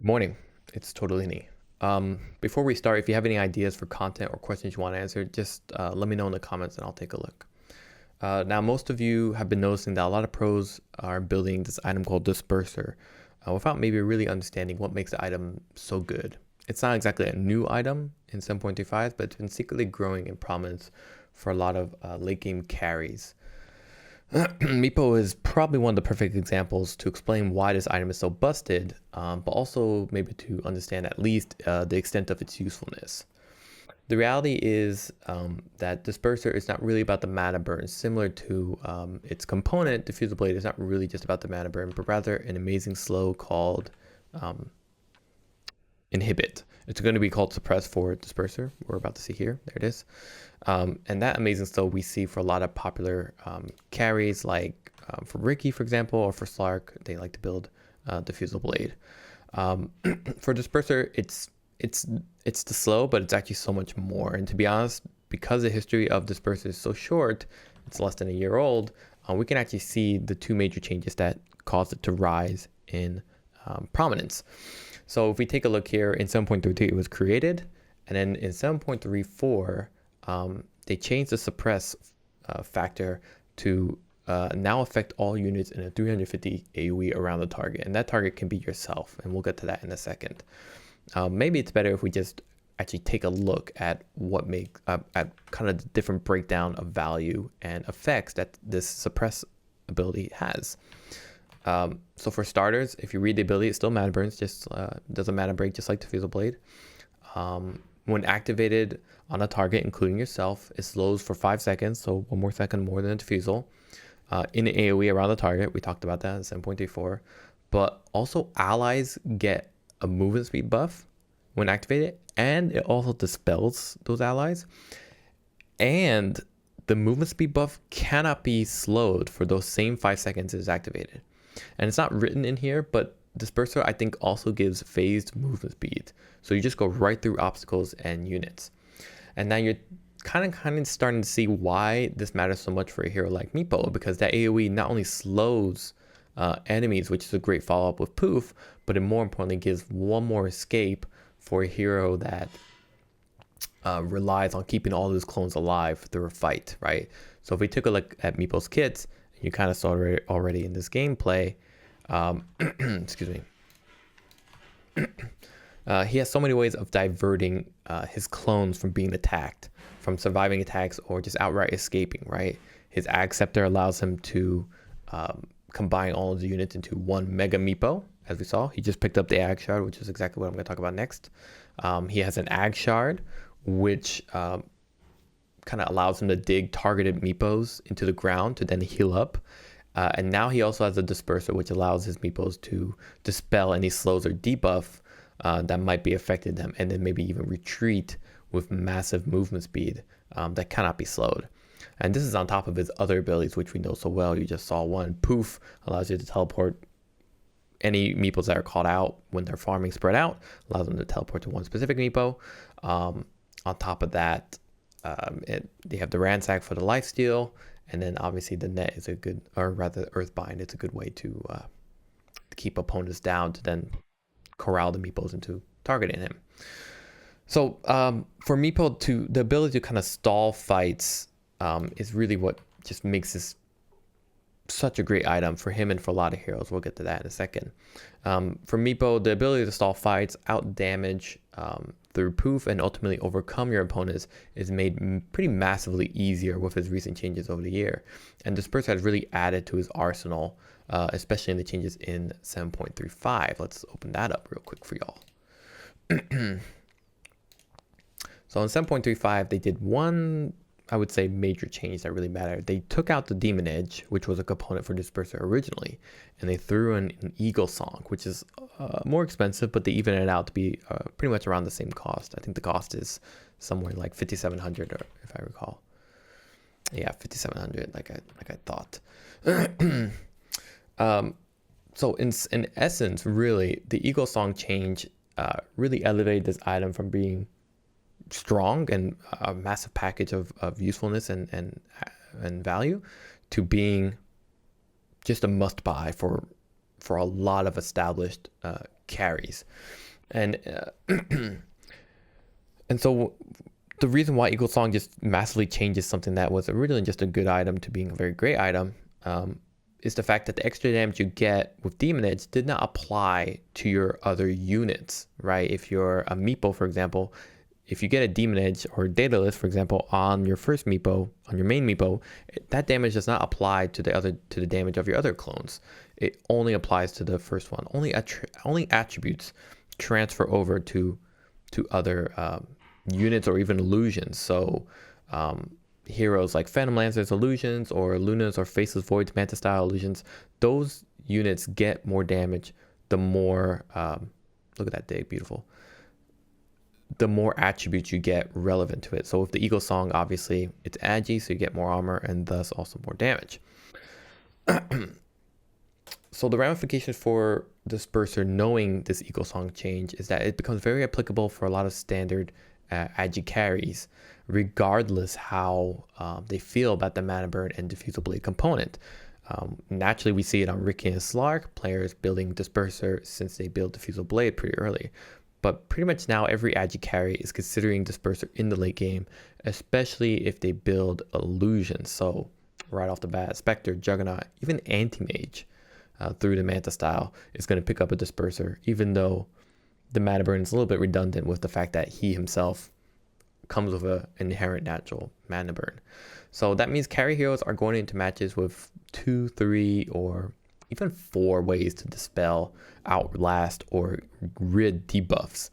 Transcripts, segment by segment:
Good morning. It's Torte de Lini. Before we start, if you have any ideas for content or questions you want to answer, just let me know in the comments and I'll take a look. Now, most of you have been noticing that a lot of pros are building this item called Disperser without maybe really understanding what makes the item so good. It's not exactly a new item in 7.35, but it's been secretly growing in prominence for a lot of late game carries. Meepo is probably one of the perfect examples to explain why this item is so busted, but also maybe to understand at least the extent of its usefulness. The reality is that Disperser is not really about the mana burn, similar to its component, Diffusal Blade is not really just about the mana burn, but rather an amazing slow called Inhibit. It's going to be called Suppress for Disperser. We're about to see here. There it is. And that amazing slow we see for a lot of popular carries, like for Ricky, for example, or for Slark. They like to build Diffusal Blade. For Disperser, it's the slow, but it's actually so much more. And to be honest, because the history of Disperser is so short, it's less than a year old, we can actually see the two major changes that caused it to rise in prominence. So if we take a look here, in 7.32 it was created, and then in 7.34 they changed the suppress factor to now affect all units in a 350 AoE around the target, and that target can be yourself, and we'll get to that in a second. Maybe it's better if we just actually take a look at what makes at kind of the different breakdown of value and effects that this suppress ability has. So for starters, if you read the ability, it still mana burns, just does a mana break just like Diffusal Blade. When activated on a target, including yourself, it slows for 5 seconds, so 1 more second more than a Diffusal. In the AoE around the target, we talked about that in 7.34. But also allies get a movement speed buff when activated, and it also dispels those allies. And the movement speed buff cannot be slowed for those same 5 seconds it is activated. And it's not written in here, but Disperser I think also gives phased movement speed. So you just go right through obstacles and units. And now you're kind of starting to see why this matters so much for a hero like Meepo, because that AoE not only slows enemies, which is a great follow-up with Poof, but it more importantly gives one more escape for a hero that relies on keeping all those clones alive through a fight, right? So if we took a look at Meepo's kits, you kind of saw it already in this gameplay. Excuse me. He has so many ways of diverting his clones from being attacked, from surviving attacks, or just outright escaping, right? His Ag Scepter allows him to combine all of the units into one Mega Meepo, as we saw. He just picked up the Ag Shard, which is exactly what I'm going to talk about next. He has an Ag Shard, which kind of allows him to dig targeted Meepos into the ground to then heal up. And now he also has a Disperser, which allows his Meepos to dispel any slows or debuff that might be affecting them, and then maybe even retreat with massive movement speed that cannot be slowed. And this is on top of his other abilities, which we know so well. You just saw one. Poof allows you to teleport any Meepos that are called out when they're farming spread out, allows them to teleport to one specific Meepo. On top of that, they have the Ransack for the lifesteal, and then obviously the net is a good, or rather Earthbind, it's a good way to keep opponents down to then corral the Meepos into targeting him. So for Meepo, the ability to kind of stall fights is really what just makes this such a great item for him and for a lot of heroes. We'll get to that in a second. For Meepo, the ability to stall fights, out damage through Poof, and ultimately overcome your opponents is made pretty massively easier with his recent changes over the year. And Disperser has really added to his arsenal, especially in the changes in 7.35. Let's open that up real quick for y'all. So in 7.35, they did one, I would say, major change that really mattered. They took out the Demon Edge, which was a component for Disperser originally, and they threw in an Eagle Song, which is more expensive, but they even it out to be pretty much around the same cost. I think the cost is somewhere like 5,700, or if I recall. Yeah, 5,700, like I thought. So in essence, really, the Eagle Song change really elevated this item from being strong and a massive package of usefulness and value to being just a must buy for a lot of established carries. And and so the reason why Eagle Song just massively changes something that was originally just a good item to being a very great item is the fact that the extra damage you get with Demon Edge did not apply to your other units, right? If you're a Meepo, for example, if you get a Demon Edge or Daedalus, for example, on your first Meepo, on your main Meepo, that damage does not apply to the damage of your other clones. It only applies to the first one. Only attributes transfer over to other units or even illusions. So heroes like Phantom Lancer's illusions, or Luna's or Faceless Void's Manta style illusions, those units get more damage the more look at that dig, beautiful, the more attributes you get relevant to it. So with the Eagle Song, obviously it's agi, so you get more armor and thus also more damage. So the ramifications for Disperser knowing this Eagle Song change is that it becomes very applicable for a lot of standard agi carries, regardless how they feel about the mana burn and diffusal blade component. Naturally, we see it on Ricky and Slark, players building Disperser since they build diffusal blade pretty early. But pretty much now every agi carry is considering Disperser in the late game, especially if they build illusions. So right off the bat, Spectre, Juggernaut, even Anti-Mage through the Manta style is going to pick up a Disperser, even though the mana burn is a little bit redundant with the fact that he himself comes with an inherent natural mana burn. So that means carry heroes are going into matches with 2, 3, or even 4 ways to dispel, outlast, or rid debuffs.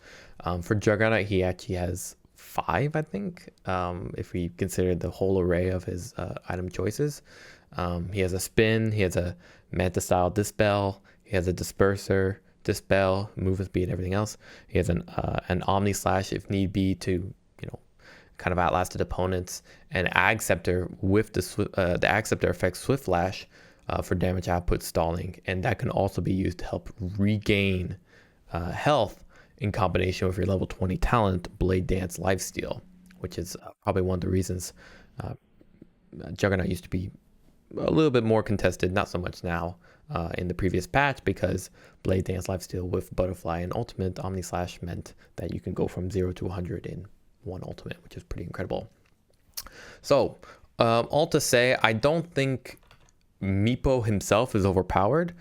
For Juggernaut, he actually has 5, I think, if we consider the whole array of his item choices. He has a spin, he has a Manta style dispel, he has a Disperser, dispel, movement speed, and everything else. He has an Omni Slash if need be to, kind of outlasted opponents, and Ag Scepter with the Ag Scepter affects Swift Flash for damage output stalling, and that can also be used to help regain health in combination with your level 20 talent Blade Dance Lifesteal, which is probably one of the reasons Juggernaut used to be a little bit more contested, not so much now in the previous patch, because Blade Dance Lifesteal with Butterfly and Ultimate Omni Slash meant that you can go from 0 to 100 in one ultimate, which is pretty incredible. So all to say, I don't think Meepo himself is overpowered.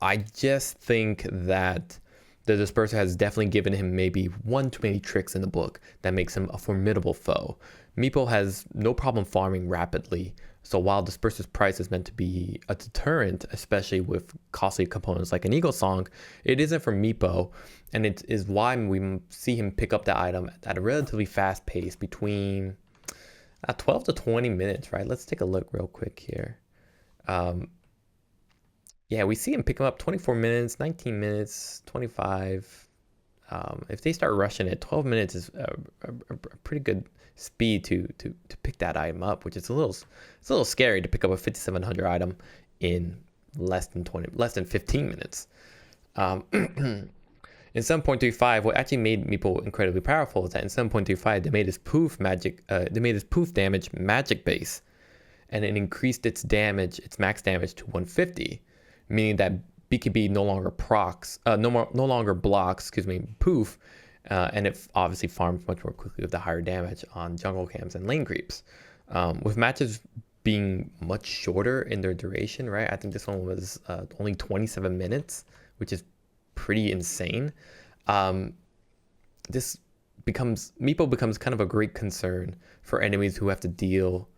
I just think that the Disperser has definitely given him maybe one too many tricks in the book that makes him a formidable foe. Meepo has no problem farming rapidly, so while Disperser's price is meant to be a deterrent, especially with costly components like an Eagle Song, it isn't for Meepo, and it is why we see him pick up the item at a relatively fast pace, between 12 to 20 minutes, right? Let's take a look real quick here. Yeah, we see him pick him up 24 minutes, 19 minutes, 25. If they start rushing it, 12 minutes is a pretty good speed to pick that item up, which is a little scary to pick up a 5700 item in less than 15 minutes. In 7.35, what actually made Meepo incredibly powerful is that in 7.35 they made his poof damage magic base, and it increased its damage, its max damage, to 150, meaning that BKB no longer blocks poof, and it obviously farms much more quickly with the higher damage on jungle camps and lane creeps. With matches being much shorter in their duration, right? I think this one was only 27 minutes, which is pretty insane. Meepo becomes kind of a great concern for enemies who have to deal.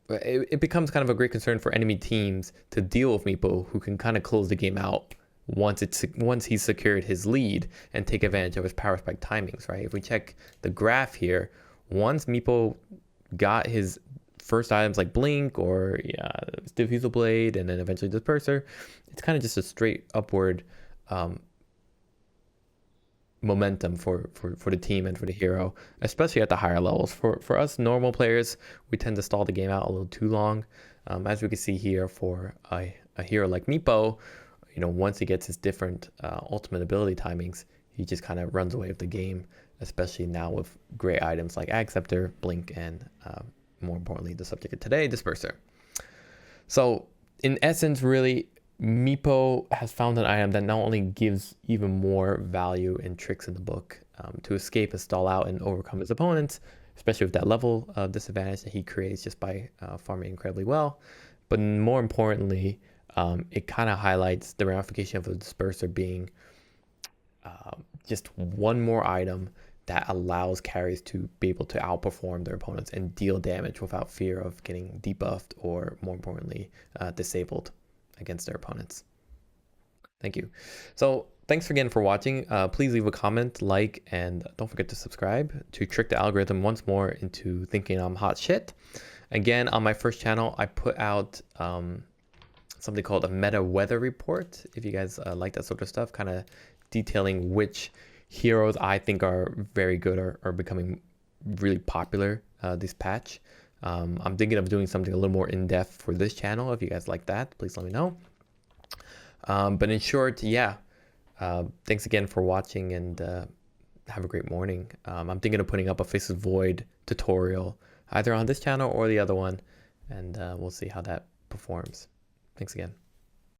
It becomes kind of a great concern for enemy teams to deal with Meepo, who can kind of close the game out once he's secured his lead and take advantage of his power spike timings, right? If we check the graph here, once Meepo got his first items like Blink or Diffusal Blade and then eventually Disperser, it's kind of just a straight upward momentum for the team and for the hero, especially at the higher levels. For us normal players, we tend to stall the game out a little too long. As we can see here, for a hero like Meepo, once he gets his different ultimate ability timings, he just kind of runs away with the game, especially now with great items like Ag Scepter, Blink, and more importantly, the subject of today, Disperser. So in essence, really, Meepo has found an item that not only gives even more value and tricks in the book to escape and stall out and overcome his opponents, especially with that level of disadvantage that he creates just by farming incredibly well. But more importantly, it kind of highlights the ramification of a disperser being just one more item that allows carries to be able to outperform their opponents and deal damage without fear of getting debuffed or, more importantly, disabled against their opponents. Thank you. So thanks again for watching. Please leave a comment, like, and don't forget to subscribe to trick the algorithm once more into thinking I'm hot shit. Again, on my first channel, I put out something called a meta weather report. If you guys like that sort of stuff, kind of detailing which heroes I think are very good or are becoming really popular this patch. I'm thinking of doing something a little more in-depth for this channel. If you guys like that, please let me know. But in short, yeah, thanks again for watching, and have a great morning. I'm thinking of putting up a Faceless Void tutorial either on this channel or the other one, and we'll see how that performs. Thanks again.